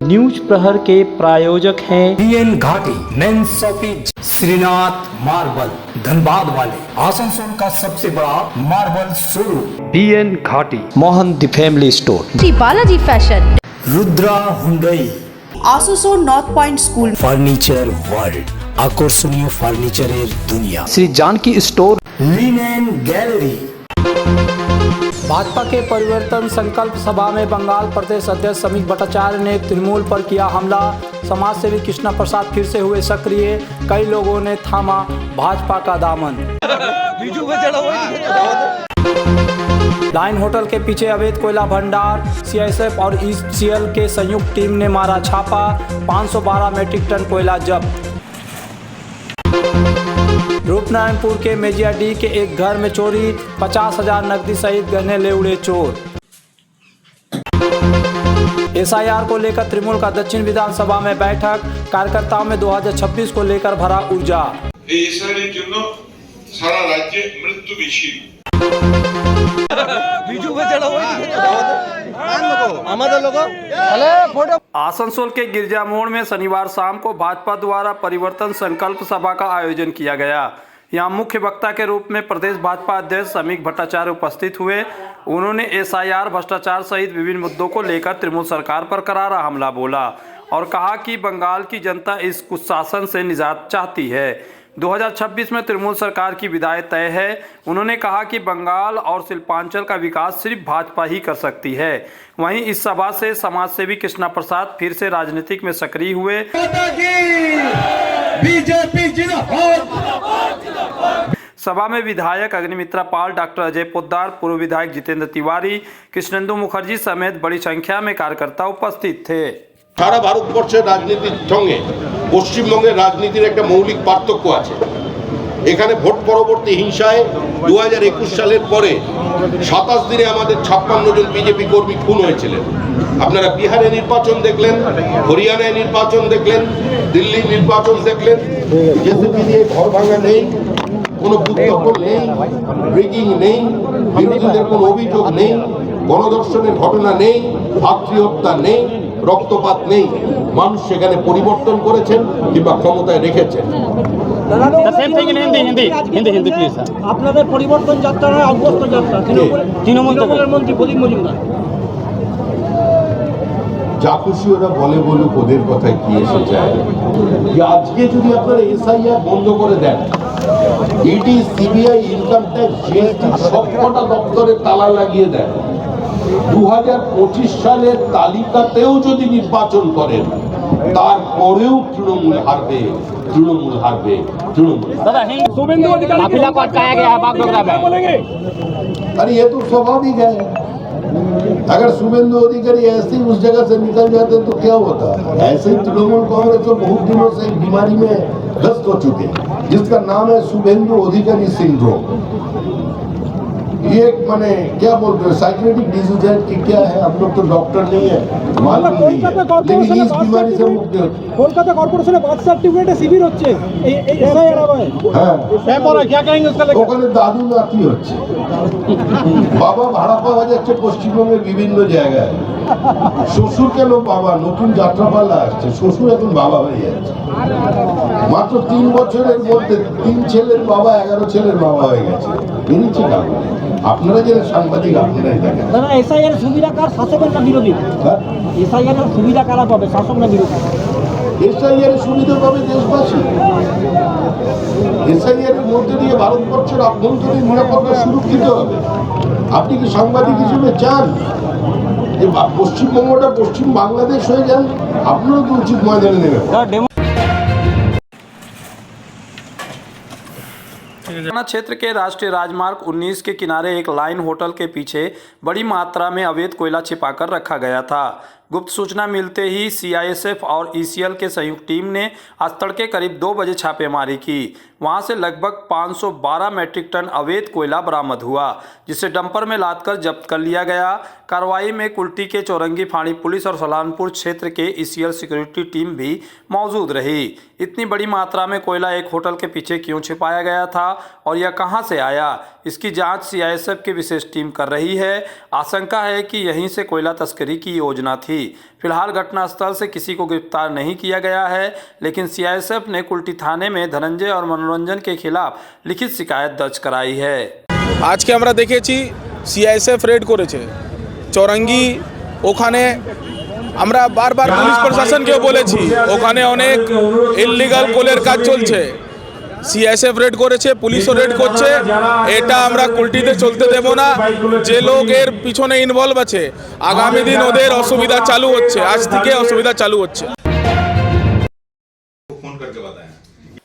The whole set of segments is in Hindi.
न्यूज प्रहर के प्रायोजक हैं BN Ghati men shopping, Shrinath marble, Dhanbad वाले, आसनसोल का सबसे बड़ा marble showroom, BN Ghati, Mohan the family store, Shri Balaji fashion, Rudra Hyundai, Asansol north point school, furniture world, আকর্ষণীয় ফার্নিচারের দুনিয়া, Shri Janaki store, linen gallery. Bhajpa के परिवर्तन संकल्प सभा में बंगाल प्रदेश अध्यक्ष समीक भट्टाचार्य ने तृणमूल पर किया हमला। समाज सेवी कृष्णा प्रसाद फिर से हुए सक्रिय, कई लोगों ने थामा भाजपा का दामन। लाइन होटल के पीछे अवैध कोयला भंडार, सीआईएसएफ और ईसीएल के संयुक्त टीम ने मारा छापा, 512 मीट्रिक टन कोयला जब्त। रूपनारायणपुर के मेजियाडीह के एक घर में चोरी, 50,000 नकदी सहित गहने ले उड़े चोर। एसआईआर को लेकर तृणमूल का दक्षिण विधानसभा में बैठक, कार्यकर्ताओं में 2026 को लेकर भरा ऊर्जा। एसआईआर জন্য সারা রাজ্যে মৃত্যু মিছিল। आसनसोल के गिरजा मोड़ में शनिवार शाम को भाजपा द्वारा परिवर्तन संकल्प सभा का आयोजन किया गया। यहाँ मुख्य वक्ता के रूप में प्रदेश भाजपा अध्यक्ष समीक भट्टाचार्य उपस्थित हुए। उन्होंने एसआईआर, भ्रष्टाचार सहित विभिन्न मुद्दों को लेकर तृणमूल सरकार पर करारा हमला बोला और कहा कि बंगाल की जनता इस कुशासन से निजात चाहती है। 2026 में तृणमूल सरकार की विदाई तय है। उन्होंने कहा कि बंगाल और शिल्पांचल का विकास सिर्फ भाजपा ही कर सकती है। वहीं इस सभा से समाज सेवी कृष्णा प्रसाद फिर से राजनीतिक में सक्रिय हुए। सभा में विधायक अग्निमित्रा पाल, डॉक्टर अजय पोद्दार, पूर्व विधायक जितेंद्र तिवारी, कृष्णेंदु मुखर्जी समेत बड़ी संख्या में कार्यकर्ता उपस्थित थे। সারা ভারতবর্ষের রাজনীতির সঙ্গে পশ্চিমবঙ্গের রাজনীতির একটা মৌলিক পার্থক্য আছে। এখানে ভোট পরবর্তী হিংসায় 2021 সালের পরে 27 দিনে আমাদের 56 জন বিজেপি কর্মী খুন হয়েছিলেন। আপনারা বিহারে নির্বাচন দেখলেন, হরিয়ানায় নির্বাচন দেখলেন, দিল্লির নির্বাচন দেখলেন। জেসিবি দিয়ে ঘর ভাঙা নেই, কোনো বুদ্ধকল নেই, ব্রেকিং নেই, বিরোধীদের কোনো অভিযোগ নেই, গণধর্ষণের ঘটনা নেই, ভাতৃহত্যা নেই, রক্তপাত নেই। মানুষ সেখানে পরিবর্তন করেছেন কিংবা ক্ষমতায় রেখেছেন। আপনাদের পরিবর্তন যাত্রা নয়, অভ্যস্ত যাত্রা। তৃণমূলের মন্ত্রী প্রদীপ মজুমদার যা খুশি ওরা বলে বলুক, ওদের কথায় কি এসে যায়। আজকে যদি আপনারা এসআইআর বন্ধ করে দেন, ED, CBI, income tax, GST সবকটা দপ্তরে তালা লাগিয়ে দেন, 2025 সালের তালিকাতেও যদি নির্বাচন করেন, তারপরেও তৃণমূল হারবে, তৃণমূল হারবে, তৃণমূল। अरे ये तो स्वाभाविक है। अगर शुभेंदु अधिकारी ऐसे ही उस जगह से निकल जाते तो क्या होता। ऐसे ही तृणमूल कांग्रेस तो बहुत दिनों से एक बीमारी में ग्रस्त हो चुके हैं, जिसका नाम है शुभेंदु अधिकारी सिंड्रोम। ये माने क्या बोलते हैं, साइकियाट्रिक डिजीज है कि क्या है, हम लोग तो डॉक्टर नहीं है, मालूम नहीं है, लेकिन इस बीमारी से मुक्त है। কলকাতা কর্পোরেশনে বার্থ সার্টিফিকেটে শিবির হচ্ছে এই এসআইআর হবে। হ্যাঁ, क्या कहेंगे उसका लेकर? ওখানে দাদু নাতি হচ্ছে, বাবা ভাড়া পাওয়া যাচ্ছে পশ্চিমবঙ্গের বিভিন্ন জায়গায়। শ্বশুর কেন বাবা, নতুন যাত্রাপালা আসছে, শ্বশুর এখন বাবা হয়ে যাচ্ছে। মাত্র 3 বছরের মধ্যে 3 ছেলের বাবা 11 ছেলের বাবা হয়ে গেছে। বেরিয়েছে কারণ আপনারা যারা সাংবাদিক, আপনারাই দেখেন। দাদা, এসআইআর সুবিধা কার, শাসকের না বিরোধী? এসআইআর সুবিধা কারা পাবে, শাসক না বিরোধী? এসআইআর সুবিধা পাবে দেশবাসী। এসআইআর এর মধ্যে দিয়ে ভারতবর্ষের আভ্যন্তরীণ নিরাপত্তা সুরক্ষিত হবে। আপনি কি সাংবাদিক হিসেবে চান যে পশ্চিমবঙ্গটা পশ্চিম বাংলাদেশ হয়ে যান? আপনারও তো উচিত ময়দানে নেবেন। थाना क्षेत्र के राष्ट्रीय राजमार्ग 19 के किनारे एक लाइन होटल के पीछे बड़ी मात्रा में अवैध कोयला छिपाकर रखा गया था। गुप्त सूचना मिलते ही सीआईएसएफ और ईसीएल के संयुक्त टीम ने आज तड़के करीब 2 बजे छापेमारी की। वहां से लगभग 512 मीट्रिक टन अवैध कोयला बरामद हुआ, जिसे डंपर में लादकर जब्त कर लिया गया। कार्रवाई में कुल्टी के चौरंगी फाड़ी पुलिस और सलानपुर क्षेत्र के ईसीएल सिक्योरिटी टीम भी मौजूद रही। इतनी बड़ी मात्रा में कोयला एक होटल के पीछे क्यों छिपाया गया था और यह कहां से आया, इसकी जांच सीआईएसएफ की विशेष टीम कर रही है। आशंका है कि यहीं से कोयला तस्करी की योजना थी। फिलहाल घटनास्थल से किसी को गिरफ्तार नहीं किया गया है, लेकिन सीआईएसएफ ने कुल्टी थाने में धनंजय और मनोरंजन के खिलाफ लिखित शिकायत दर्ज कराई है। आज के আমরা দেখেছি সিআইএসএফ রেড করেছে চৌরঙ্গি, ওখানে আমরা বারবার পুলিশ প্রশাসনকেও বলেছি ওখানে অনেক ইললিগাল কোলের কাজ চলছে। সিআইএসএফ রেড করেছে, পুলিশও রেড করছে, এটা আমরা কুল্টিতে চলতে দেব না। যে লোক এর পিছনে ইনভলভ আছে আগামী দিন ওদের অসুবিধা চালু হচ্ছে, আজ থেকে অসুবিধা চালু হচ্ছে।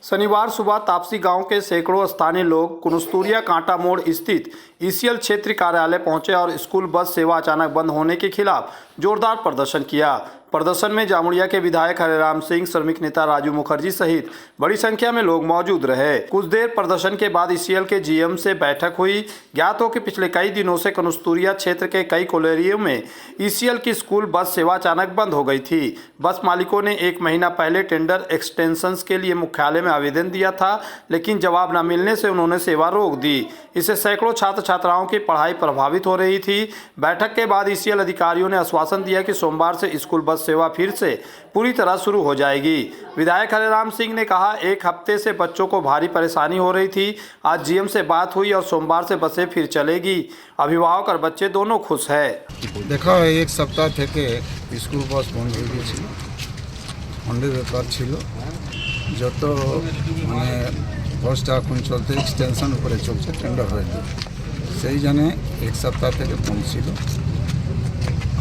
शनिवार सुबह तापसी गांव के सैकड़ों स्थानीय लोग कुनुस्तुरिया कांटा मोड़ स्थित ईसीएल क्षेत्रीय कार्यालय पहुंचे और स्कूल बस सेवा अचानक बंद होने के खिलाफ जोरदार प्रदर्शन किया। प्रदर्शन में जामुड़िया के विधायक हरिराम सिंह, श्रमिक नेता राजू मुखर्जी सहित बड़ी संख्या में लोग मौजूद रहे। कुछ देर प्रदर्शन के बाद ईसीएल के जीएम से बैठक हुई। ज्ञात हो कि पिछले कई दिनों से कुनुस्तुरिया क्षेत्र के कई कॉलोनियों में ईसीएल की स्कूल बस सेवा अचानक बंद हो गई थी। बस मालिकों ने 1 महीना पहले टेंडर एक्सटेंशन के लिए मुख्यालय में आवेदन दिया था, लेकिन जवाब न मिलने से उन्होंने सेवा रोक दी। इससे सैकड़ों छात्र छात्राओं की पढ़ाई प्रभावित हो रही थी। बैठक के बाद ईसीएल अधिकारियों ने आश्वासन दिया कि सोमवार से स्कूल बस सेवा फिर से पूरी तरह शुरू हो जाएगी। विधायक हरिराम सिंह ने कहा, 1 हफ्ते से बच्चों को भारी परेशानी हो रही थी। आज जीएम से बात हुई और सोमवार से बसें फिर चलेगी। अभिभावक और बच्चे दोनों खुश है। देखो 1 सप्ताह থেকে স্কুল বাস বন্ধ হয়ে গেছিল, অন্যের ব্যাপার ছিল যত মানে বসটা এখন চলতে এক্সটেনশন উপরে চলছে, টেন্ডার হয়েছে সেই জন্য 1 সপ্তাহ থেকে বন্ধ ছিল।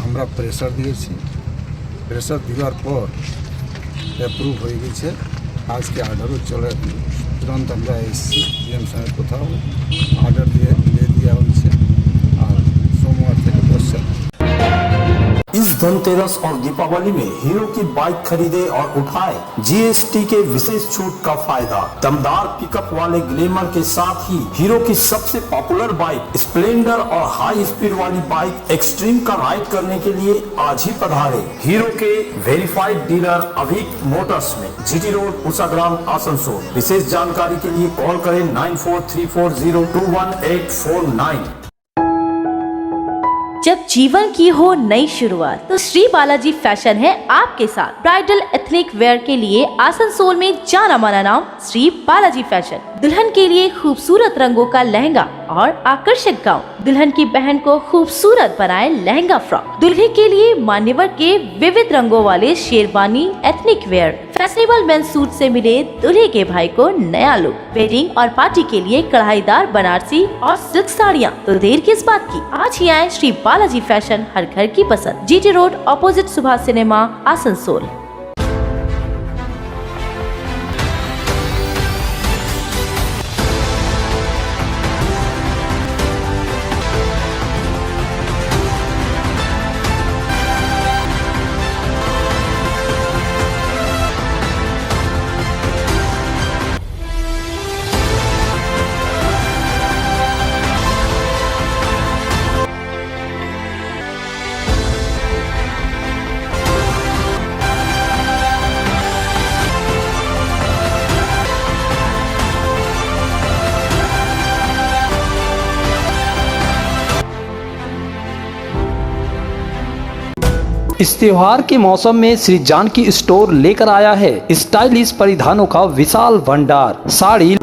আমরা প্রেসার দিয়েছি, প্রেসার দেওয়ার পর অ্যাপ্রুভ হয়ে গেছে। আজকে অর্ডারও চলে, তুরন্ত আমরা এসেছি জিএম সাহেব কোথাও অর্ডার দিয়ে দেওয়া হয়েছে আর সোমবার থেকে বস চলে। इस धनतेरस और दीपावली में हीरो की बाइक खरीदे और उठाए जीएसटी के विशेष छूट का फायदा। दमदार पिकअप वाले ग्लैमर के साथ ही हीरो की सबसे पॉपुलर बाइक स्प्लेंडर और हाई स्पीड वाली बाइक एक्सट्रीम का राइड करने के लिए आज ही पधारे हीरो के वेरीफाइड डीलर अभिक मोटर्स में, जीटी रोड, उषाग्राम, आसनसोल। विशेष जानकारी के लिए कॉल करें 9434021849। जब जीवन की हो नई शुरुआत तो श्री बालाजी फैशन है आपके साथ। ब्राइडल एथनिक वेयर के लिए आसनसोल में जाना माना नाम श्री बालाजी फैशन। दुल्हन के लिए खूबसूरत रंगों का लहंगा और आकर्षक गाउन, दुल्हन की बहन को खूबसूरत बनाए लहंगा फ्रॉक, दुल्हे के लिए मान्यवर के विविध रंगों वाले sherwani, ethnic wear, fashionable men's suit से मिले दुल्हे के भाई को नया लुक, वेडिंग और पार्टी के लिए कढ़ाईदार बनारसी और सिल्क साड़ियाँ। तो देर किस बात की, आज ही आए श्री बालाजी फैशन, हर घर की पसंद, GT road, opposite Subhash cinema, Asansol. इस त्योहार के मौसम में श्री जानकी स्टोर लेकर आया है स्टाइलिश परिधानों का विशाल भंडार। साड़ी,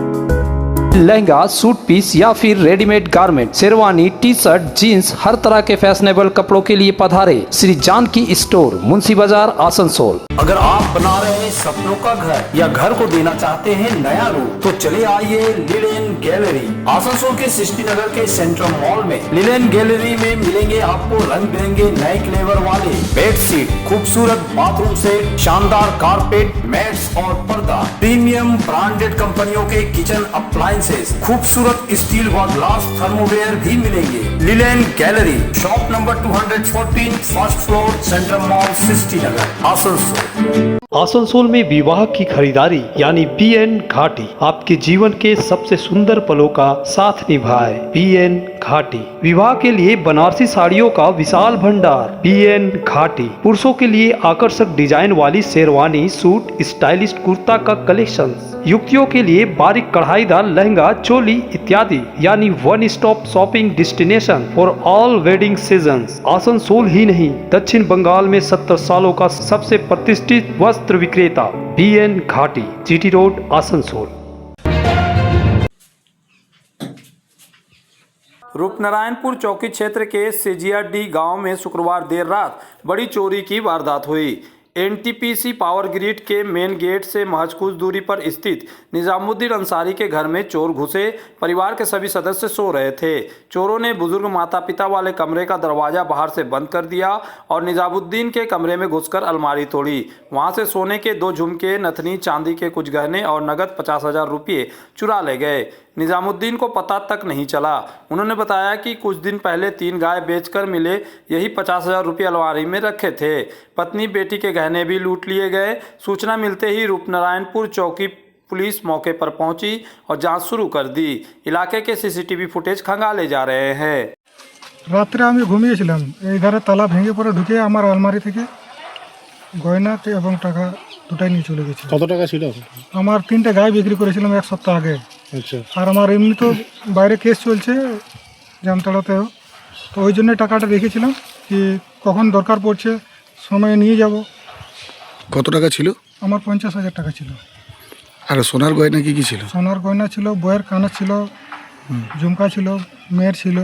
लहंगा, सूट पीस या फिर readymade garment, sherwani, T shirt, jeans, हर तरह के फैशनेबल कपड़ों के लिए पधारे श्री जानकी स्टोर, मुंशी बाजार, आसनसोल। अगर आप बना रहे हैं सपनों का घर या घर को देना चाहते हैं नया रूप, तो चले आइए लिलेन गैलरी। आसनसोल के सृष्टि नगर के सेंट्रल मॉल में लिलेन गैलरी में मिलेंगे आपको रंग बिरंगे नए फ्लेवर वाले बेडशीट, खूबसूरत बाथरूम सेट, शानदार कारपेट, मैट्स और पर्दा, प्रीमियम ब्रांडेड कंपनियों के किचन अप्लायंसेस, खूबसूरत स्टील व ग्लास थर्मोवेयर भी मिलेंगे। Linen gallery, shop number 214, first floor, central mall, Srishti Nagar, Asansol. Asansol में विवाह की खरीदारी यानी बीएन घाटी आपके जीवन के सबसे सुंदर पलों का साथ निभाए। बीएन घाटी। विवाह के लिए बनारसी साड़ियों का विशाल भंडार। बीएन घाटी। पुरुषों के लिए आकर्षक डिजाइन वाली शेरवानी, सूट, स्टाइलिश कुर्ता का कलेक्शन। युवतियों के लिए बारीक कढ़ाईदार लहंगा, चोली इत्यादि, यानी one stop shopping destination for all wedding seasons. Asansol ही नहीं, दक्षिण बंगाल में 70 सालों का सबसे प्रतिष्ठित वस्त्र विक्रेता बीएन घाटी, जीटी रोड, आसनसोल। रूपनारायणपुर चौकी क्षेत्र के सेजियाडी गांव में शुक्रवार देर रात बड़ी चोरी की वारदात हुई। एनटीपीसी पावर ग्रिड के मेन गेट से महज कुछ दूरी पर स्थित निजामुद्दीन अंसारी के घर में चोर घुसे। परिवार के सभी सदस्य सो रहे थे। चोरों ने बुजुर्ग माता पिता वाले कमरे का दरवाजा बाहर से बंद कर दिया और निजामुद्दीन के कमरे में घुसकर अलमारी तोड़ी। वहां से सोने के 2 झुमके, नथनी, चांदी के कुछ गहने और नगद 50,000 रुपये चुरा ले गए। निजामुद्दीन को पता तक नहीं चला। उन्होंने बताया कि कुछ दिन पहले 3 गाय बेचकर मिले यही 50,000 रुपये अलमारी में रखे थे। पत्नी बेटी के गहने भी लूट लिए गए। सूचना मिलते ही रूपनारायणपुर चौकी पुलिस मौके पर पहुंची और जांच शुरू कर दी। इलाके के सीसीटीवी फुटेज खंगाले जा रहे हैं। রাত্রে আমি ঘুমিয়েছিলাম, এই ধারে তালা ভেঙে পড়ে ঢুকে আমার আলমারি থেকে গয়না এবং টাকা দুটাই নিয়ে চলে গেছে। কত টাকা ছিল? আমার 3টে গায়ে বিক্রি করেছিলাম 1 সপ্তাহ আগে। আচ্ছা। আর আমার এমনি তো বাইরে কেস চলছে জামতলাতেও, তো ওই জন্য টাকাটা রেখেছিলাম কি কখন দরকার পড়ছে সময় নিয়ে যাব। কত টাকা ছিল? আমার 50,000 টাকা ছিল। আর সোনার গয়না কি কি ছিল? সোনার গয়না ছিল, বইয়ের কানের ছিল, ঝুমকা ছিল, মেয়ের ছিল,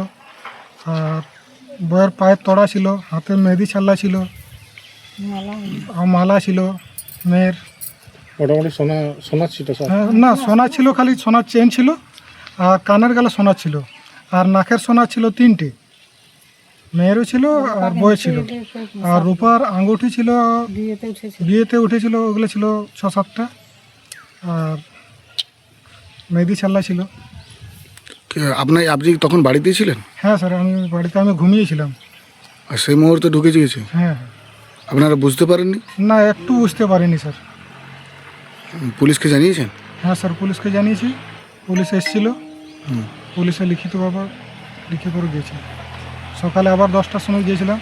আর বইয়ের পায়ের তড়া ছিল, হাতে মেহেদি ছাল্লা ছিল, মালা ছিল মেয়ের। মোটামুটি সোনার ছিল সব? না, সোনা ছিল, খালি সোনার চেন ছিল আর কানের গলা সোনা ছিল আর নাকের সোনা ছিল 3টে, মেয়েরও ছিল আর বইয়ের ছিল। আর রূপার আঙ্গুঠি ছিল, বিয়েতে উঠেছিল, ওগুলো ছিল 6-7টা। আর মেহেদি ছাল্লা ছিল। আপনি তখন বাড়িতেই ছিলেন? হ্যাঁ স্যার, আমি বাড়িতে ঘুমিয়েছিলাম। আর সেই মুহূর্তে ঢুকে গিয়েছে? হ্যাঁ। আপনারা বুঝতে পারেননি? না, একটু বুঝতে পারিনি স্যার। পুলিশকে জানিয়েছেন? হ্যাঁ স্যার, পুলিশকে জানিয়েছি। পুলিশ এসেছিল, পুলিশে লিখিতভাবে লিখে করে গিয়েছে। সকালে আবার 10টার সময় গিয়েছিলাম।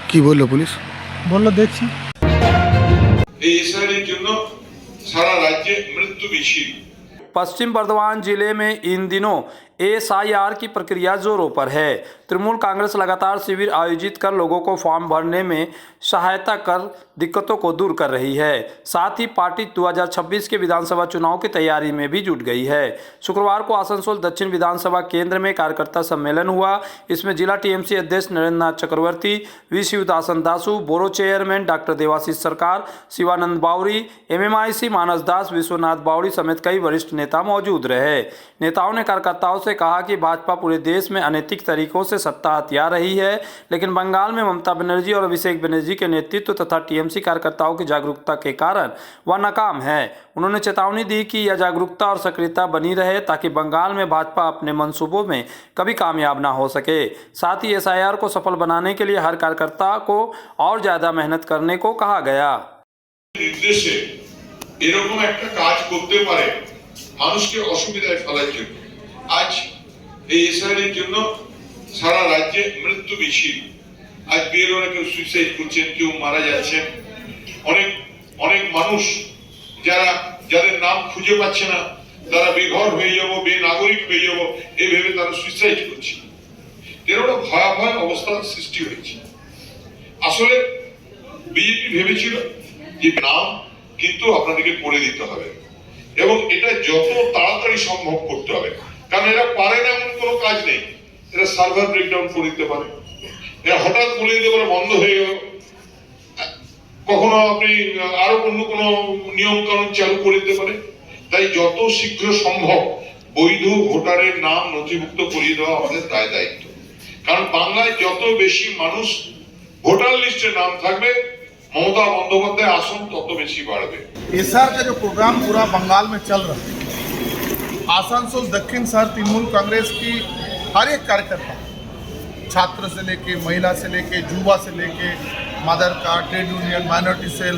কি বললো পুলিশ? বললো দেখছি। এই এসআইআর জন্য সারা রাজ্যে মৃত্যু মিছিল। पश्चिम बर्धमान जिले में इन दिनों एसआईआर की प्रक्रिया जोरों पर है। तृणमूल कांग्रेस लगातार शिविर आयोजित कर लोगों को फॉर्म भरने में सहायता कर दिक्कतों को दूर कर रही है। साथ ही पार्टी 2026 के विधानसभा चुनाव की तैयारी में भी जुट गई है। शुक्रवार को आसनसोल दक्षिण विधानसभा केंद्र में कार्यकर्ता सम्मेलन हुआ। इसमें जिला टीएमसी अध्यक्ष Narendra Nath Chakraborty, V Shivdasan Dasu, borough chairman doctor Debashish Sarkar, Shivanand Bauri, MMIC Manas Das, Vishwanath Bauri समेत कई वरिष्ठ नेता मौजूद रहे। नेताओं ने कार्यकर्ताओं से कहा कि भाजपा पूरे देश में अनैतिक तरीकों से सत्ता हथिया रही है, लेकिन बंगाल में ममता बनर्जी और अभिषेक बनर्जी के नेतृत्व तथा टीएमसी कार्यकर्ताओं की जागरूकता के कारण वह नाकाम है। उन्होंने चेतावनी दी कि यह जागरूकता और सक्रियता बनी रहे ताकि बंगाल में भाजपा अपने मंसूबों में कभी कामयाब ना हो सके। साथ ही एसआईआर को सफल बनाने के लिए हर कार्यकर्ता को और ज्यादा मेहनत करने को कहा गया। নির্দেশে এরকম একটা কাজ করতে পারে মানুষকে অসুবিধায় ফেলার জন্য আজ এই এসআইআর জন্য সারা রাজ্যে মৃত্যু মিছিল। আজ বিএলওরা কেউ সুইসাইড করছেন, কেউ মারা যাচ্ছেন। অনেক মানুষ যাদের নাম খুঁজে পাচ্ছে না, তারা বেঘর হয়ে যাব, বেনাগরিক হয়ে যাব, এই ভেবে তারা সুইসাইড করছে। এর একটা ভয়াবহ অবস্থার সৃষ্টি হয়েছে। আসলে বিজেপি ভেবেছিল যে নাম কিন্তু আপনাদেরকে করে দিতে হবে এবং এটা যত তাড়াতাড়ি সম্ভব করতে হবে, কারণ এরা পারে না এমন কোনো কাজ নেই। এরা সার্ভার ব্রেকডাউন করে দিতে পারে, এরা হঠাৎ বলে দিতে পারে বন্ধ হয়ে গেল, কখনো আপনি আরো অন্য কোনো নিয়ম কানুন চালু করে দিতে পারে। তাই যত শীঘ্র সম্ভব বৈধ ভোটারের নাম নথিভুক্ত করিয়ে দেওয়া আমাদের দায় দায়িত্ব, কারণ বাংলায় যত বেশি মানুষ ভোটার লিস্টে নাম থাকবে, ममता बंदोपाध्याय आसन तत बेशी बढ़े। एसआर का जो प्रोग्राम पूरा बंगाल में चल रहा है, आसनसोल दक्षिण शहर तृणमूल कांग्रेस की हर एक कार्यकर्ता, छात्र से लेके महिला से लेके युवा से लेके मदर का ट्रेड यूनियन माइनॉरिटी सेल,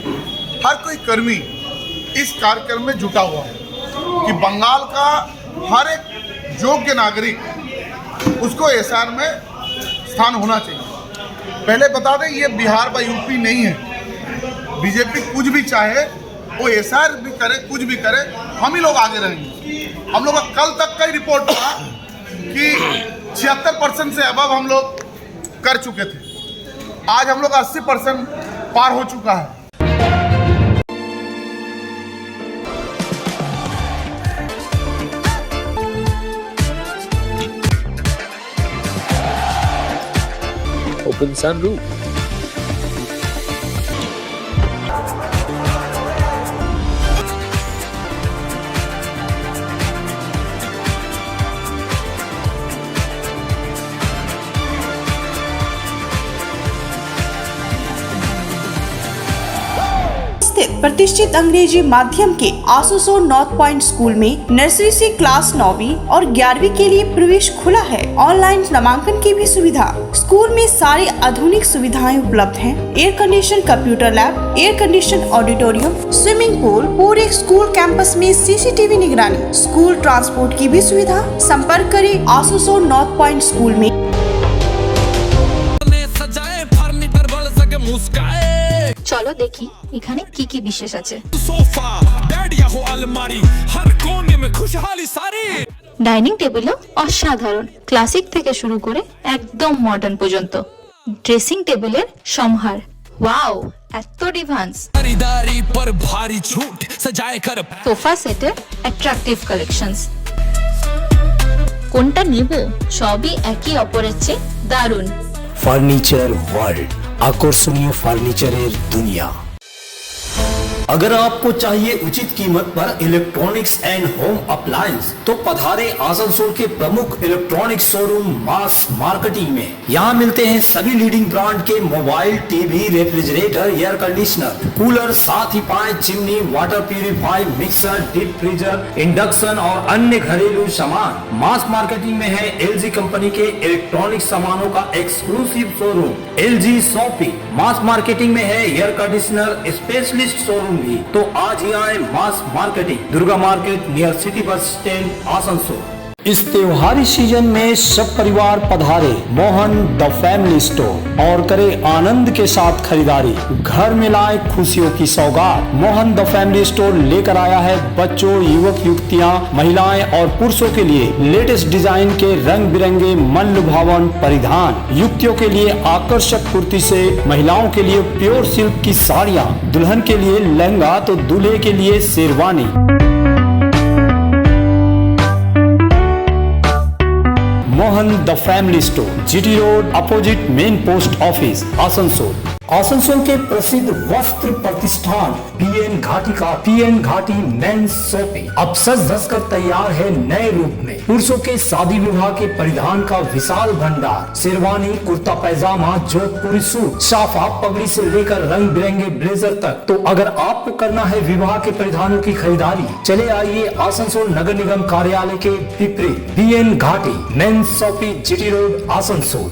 हर कोई कर्मी इस कार्यक्रम में जुटा हुआ है कि बंगाल का हर एक योग्य नागरिक उसको एसआर में स्थान होना चाहिए। पहले बता दें, ये बिहार व यूपी नहीं है। बीजेपी कुछ भी चाहे, वो एसआर भी करे, कुछ भी करे, हम ही लोग आगे रहेंगे। हम लोग का कल तक का ही रिपोर्ट था कि 76% से अबव हम लोग कर चुके थे। आज हम लोग 80% पार हो चुका है। Open sunroof. प्रतिष्ठित अंग्रेजी माध्यम के आसनसोल नॉर्थ पॉइंट स्कूल में नर्सरी से क्लास 9वीं और 11वीं के लिए प्रवेश खुला है। ऑनलाइन नामांकन की भी सुविधा। स्कूल में सारी आधुनिक सुविधाएं उपलब्ध हैं। Air condition computer lab, air condition auditorium, swimming pool, पूरे स्कूल कैंपस में सीसीटीवी निगरानी, स्कूल ट्रांसपोर्ट की भी सुविधा। संपर्क करें आसनसोल नॉर्थ पॉइंट स्कूल में। চলো দেখি এখানে কি কি বিশেষ আছে। ডাইনিং টেবিলও অসাধারণ, ক্লাসিক থেকে শুরু করে একদম মডার্ন পর্যন্ত। ড্রেসিং টেবিলের সম্ভার, ওয়াও, এত ডিভান্স। সোফা সেটের অ্যাট্রাকটিভ কালেকশনস। কোনটা নেব, সবই একে অপরের চেয়ে দারুণ। ফার্নিচার ওয়ার্ল্ড, आकर्षणीय फर्नीचर दुनिया। अगर आपको चाहिए उचित कीमत पर इलेक्ट्रॉनिक्स एंड होम अप्लायंस तो पधारे आसनसोल के प्रमुख इलेक्ट्रॉनिक्स शोरूम मास मार्केटिंग में। यहाँ मिलते हैं सभी लीडिंग ब्रांड के mobile, TV, refrigerator, air conditioner, cooler, साथ ही पाए chimney, water purifier, mixer, deep freezer, induction और अन्य घरेलू सामान। मास मार्केटिंग में है LG कंपनी के इलेक्ट्रॉनिक सामानों का एक्सक्लूसिव शोरूम LG शॉपी। मास मार्केटिंग में है एयर कंडीशनर स्पेशलिस्ट शोरूम भी। तो आज ही आए mass marketing, Durga market near city bus stand, Asansol. इस त्योहारी सीजन में सब परिवार पधारे मोहन द फैमिली स्टोर और करे आनंद के साथ खरीदारी। घर में लाए खुशियों की सौगात। मोहन द फैमिली स्टोर लेकर आया है बच्चों, युवक युवतियां, महिलाएं और पुरुषों के लिए लेटेस्ट डिजाइन के रंग बिरंगे मन लुभावन परिधान। युवतियों के लिए आकर्षक कुर्ती से, महिलाओं के लिए प्योर सिल्क की साड़ियाँ, दुल्हन के लिए लहंगा तो दूल्हे के लिए sherwani. Mohan the family store, GT road, opposite main post office, Asansol. Asansol के प्रसिद्ध वस्त्र प्रतिष्ठान PN घाटी का PN घाटी मेंस शॉपिंग अब सज धज कर तैयार है नए रूप में। पुरुषों के शादी विवाह के परिधान का विशाल भंडार, शेरवानी, कुर्ता पैजामा, जोधपुरी सूट, साफा, पगड़ी से लेकर रंग बिरंगे ब्लेजर तक। तो अगर आपको करना है विवाह के परिधानों की खरीदारी, चले आइए आसनसोल नगर निगम कार्यालय के विपरीत PN घाटी men's shopping, GT road, Asansol.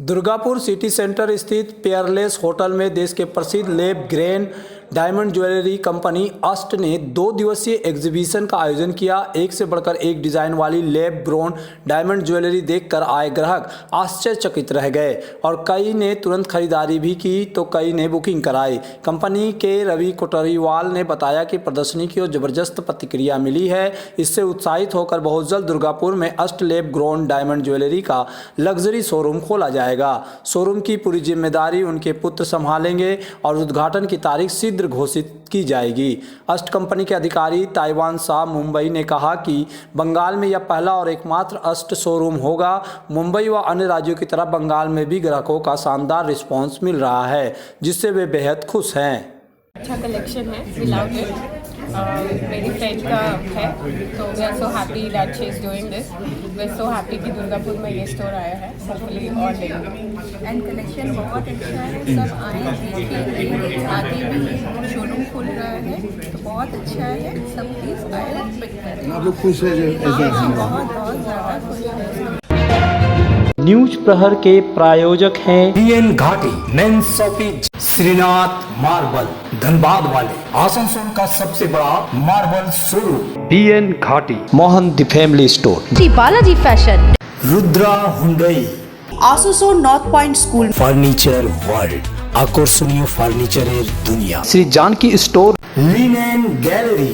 Durgapur city centre स्थित पेयरलेस होटल में देश के प्रसिद्ध lab grown diamond jewellery company अष्ट ने 2 दिवसीय एग्जीबिशन का आयोजन किया। एक से बढ़कर एक डिजाइन वाली लैब ग्रोन डायमंड ज्वेलरी देखकर आए ग्राहक आश्चर्यचकित रह गए और कई ने तुरंत खरीदारी भी की तो कई ने बुकिंग कराई। कंपनी के रवि कोटरीवाल ने बताया कि प्रदर्शनी की ओर जबरदस्त प्रतिक्रिया मिली है। इससे उत्साहित होकर बहुत जल्द दुर्गापुर में अष्ट लैब ग्रोन डायमंड ज्वेलरी का लग्जरी शोरूम खोला जाएगा। शोरूम की पूरी जिम्मेदारी उनके पुत्र संभालेंगे और उद्घाटन की तारीख शीघ्र घोषित की जाएगी। अष्ट कंपनी के अधिकारी ताइवान शाह मुंबई ने कहा कि बंगाल में यह पहला और एकमात्र अष्ट शोरूम होगा। मुंबई व अन्य राज्यों की तरह बंगाल में भी ग्राहकों का शानदार रिस्पांस मिल रहा है, जिससे वे बेहद खुश हैं। अच्छा कलेक्शन है, वी लव इट। मेरी फ्रेंड का है तो we are so happy that she is doing this. We are so happy कि दुर्गापुर में ये स्टोर आया है, होपफुली और लेंगे। एंड कलेक्शन बहुत अच्छा है, सब आए देखिए, आगे भी शोरूम खुल रहा है तो बहुत अच्छा है, सब प्लीज आए पिक करें। आप लोग खुश है? बहुत बहुत ज़्यादा खुश है। न्यूज प्रहर के प्रायोजक हैं BN Ghati men shopping Shrinath marble Dhanbad वाले आसनसोल का सबसे बड़ा marble showroom BN Ghati Mohan the family store Shri Balaji fashion Rudra Hyundai Asansol north point school furniture world আকর্ষণীয় ফার্নিচারের দুনিয়া Shri Janaki store linen gallery